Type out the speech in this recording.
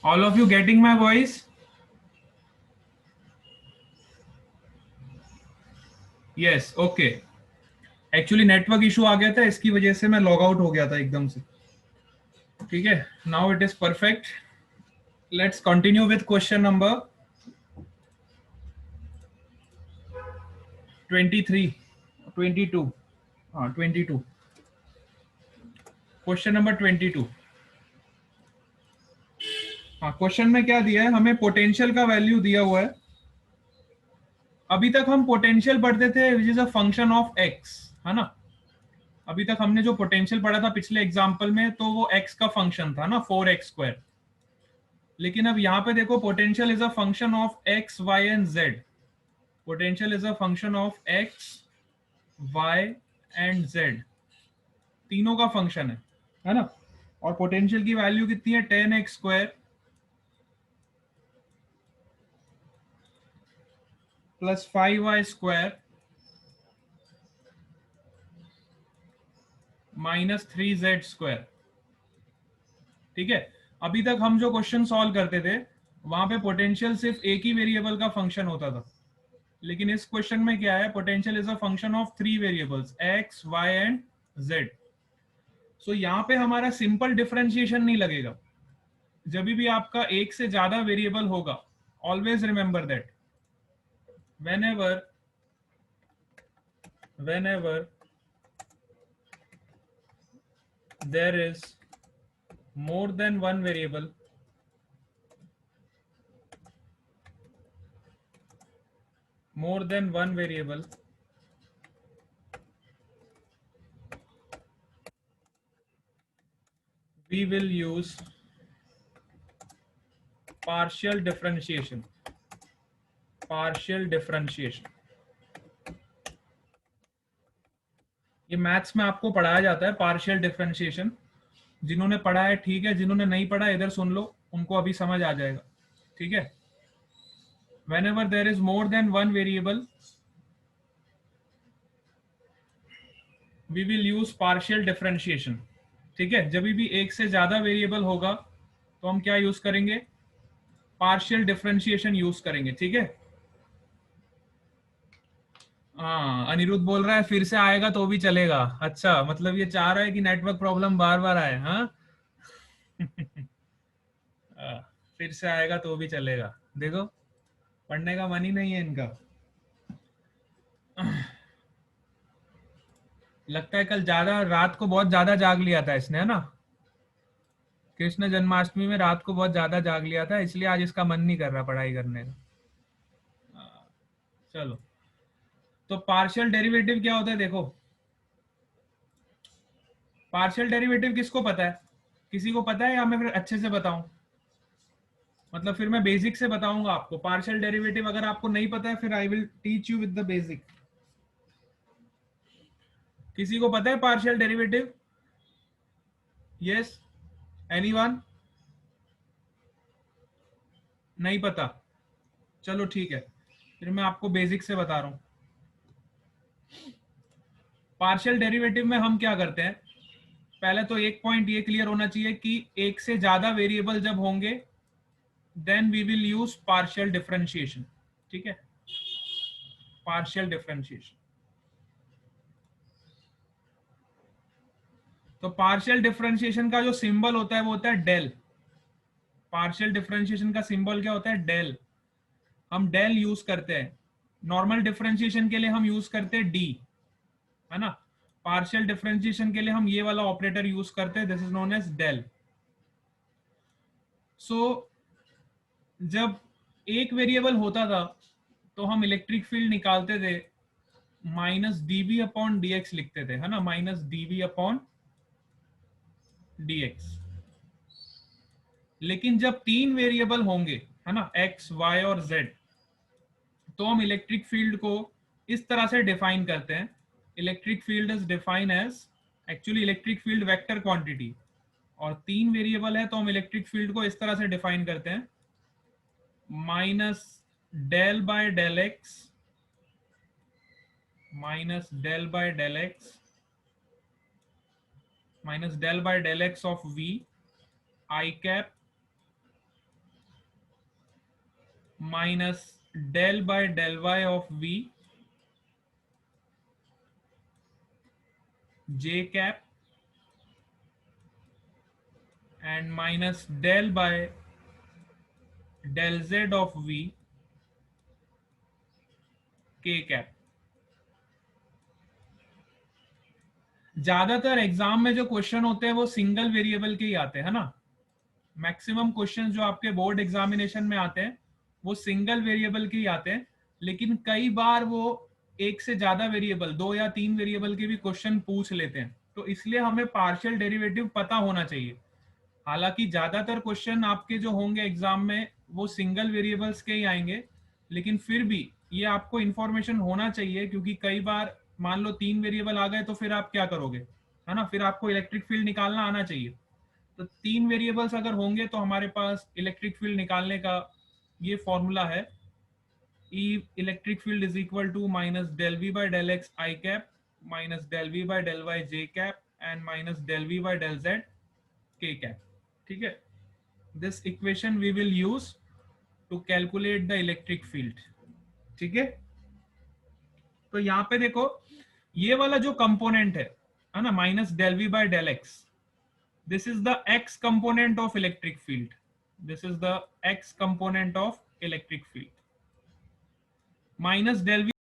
All of you getting my voice? Yes, okay. Actually network issue आ गया था, इसकी वजह से मैं लॉग आउट हो गया था एकदम से. ठीक है, now it is perfect. Let's continue with question number 23, 22. हाँ 22. Question number 22. हाँ, क्वेश्चन में क्या दिया है, हमें पोटेंशियल का वैल्यू दिया हुआ है. अभी तक हम पोटेंशियल पढ़ते थे which is a function of x, है ना. अभी तक हमने जो पोटेंशियल पढ़ा था पिछले एग्जांपल में, तो वो एक्स का फंक्शन था ना, 4x². लेकिन अब यहाँ पे देखो, potential is a function of X Y and Z. Potential is a function of X Y and Z, तीनों का फंक्शन है ना. और पोटेंशियल की वैल्यू कितनी है, 10x² plus 5y² minus 3z². ठीक है. अभी तक हम जो क्वेश्चन सॉल्व करते थे, वहां पे पोटेंशियल सिर्फ एक ही वेरिएबल का फंक्शन होता था. लेकिन इस क्वेश्चन में क्या है, potential is a function of 3 variables X Y and Z. So यहाँ पे हमारा सिंपल डिफरेंशिएशन नहीं लगेगा. जब भी आपका एक से ज्यादा वेरिएबल होगा, always remember that whenever there is more than one variable, we will use partial differentiation. ये मैथ्स में आपको पढ़ाया जाता है पार्शियल डिफरेंशिएशन. जिन्होंने पढ़ा है ठीक है, जिन्होंने नहीं पढ़ा इधर सुन लो, उनको अभी समझ आ जाएगा. ठीक है. whenever there is more than one variable, we will use partial differentiation. ठीक है. जब भी एक से ज्यादा वेरिएबल होगा तो हम क्या यूज करेंगे, पार्शियल डिफरेंशिएशन यूज करेंगे. ठीक है. हाँ, अनिरुद्ध बोल रहा है फिर से आएगा तो भी चलेगा. अच्छा, मतलब ये चाह रहा है कि नेटवर्क प्रॉब्लम बार बार आए. हाँ. फिर से आएगा तो भी चलेगा. देखो, पढ़ने का मन ही नहीं है इनका. लगता है कल ज्यादा, रात को बहुत ज्यादा जाग लिया था इसने, है ना. कृष्ण जन्माष्टमी में रात को बहुत ज्यादा जाग लिया था, इसलिए आज इसका मन नहीं कर रहा पढ़ाई करने का. चलो, तो पार्शियल डेरिवेटिव क्या होता है देखो. पार्शियल डेरिवेटिव किसको पता है, किसी को पता है या मैं फिर अच्छे से बताऊं. मतलब फिर मैं बेसिक से बताऊंगा आपको पार्शियल डेरिवेटिव. अगर आपको नहीं पता है फिर I will teach you with the basic. किसी को पता है पार्शियल डेरिवेटिव? Yes, anyone? नहीं पता? चलो ठीक है, फिर मैं आपको बेसिक से बता रहा हूं. पार्शियल डेरिवेटिव में हम क्या करते हैं, पहले तो एक पॉइंट ये क्लियर होना चाहिए कि एक से ज्यादा वेरिएबल जब होंगे then we will use partial differentiation. ठीक है. Partial differentiation. तो पार्शियल डिफरेंशिएशन का जो सिंबल होता है वो होता है डेल. पार्शियल डिफरेंशिएशन का सिंबल क्या होता है, डेल. हम डेल यूज करते हैं. नॉर्मल डिफरेंशिएशन के लिए हम यूज करते हैं डी, है ना. पार्शियल डिफरेंशिएशन के लिए हम ये वाला ऑपरेटर यूज करते हैं, this is known as del. So जब एक वेरिएबल होता था तो हम इलेक्ट्रिक फील्ड निकालते थे, माइनस डीवी अपॉन डीएक्स लिखते थे, है ना. Minus DV upon DX. लेकिन जब तीन वेरिएबल होंगे, है ना, एक्स वाई और जेड, तो हम इलेक्ट्रिक फील्ड को इस तरह से डिफाइन करते हैं. Electric field is define as, actually electric field vector quantity, और तीन वेरिएबल है तो हम इलेक्ट्रिक फील्ड को इस तरह से डिफाइन करते हैं, minus del by del X, minus del by del X, minus del by del X of V I cap minus del by del Y of V J cap and minus del by del Z of V K cap. ज्यादातर exam में जो question होते हैं वो single variable के ही आते हैं, है ना। मैक्सिमम क्वेश्चन जो आपके बोर्ड एग्जामिनेशन में आते हैं वो सिंगल वेरिएबल के ही आते हैं, लेकिन कई बार वो एक से ज्यादा वेरिएबल, 2 या 3 वेरिएबल के भी क्वेश्चन पूछ लेते हैं, तो इसलिए हमें पार्शियल डेरिवेटिव पता होना चाहिए। हालांकि ज्यादातर क्वेश्चन आपके जो होंगे एग्जाम में वो सिंगल वेरिएबल्स के ही आएंगे, लेकिन फिर भी ये आपको इंफॉर्मेशन होना चाहिए, क्योंकि कई बार मान लो 3 वेरिएबल आ गए तो फिर आप क्या करोगे, है ना। फिर आपको इलेक्ट्रिक फील्ड निकालना आना चाहिए। तो 3 वेरिएबल्स अगर होंगे तो हमारे पास इलेक्ट्रिक फील्ड निकालने का ये फॉर्मूला है, E electric field is equal to minus del V by del X I cap minus del V by del Y J cap and minus del V by del Z K cap. ठीक है, this equation we will use to calculate the electric field. ठीक है, तो यहां पे देखो ये वाला जो कंपोनेंट है ना, minus del V by del X, this is the x component of electric field, this is the x component of electric field, minus del v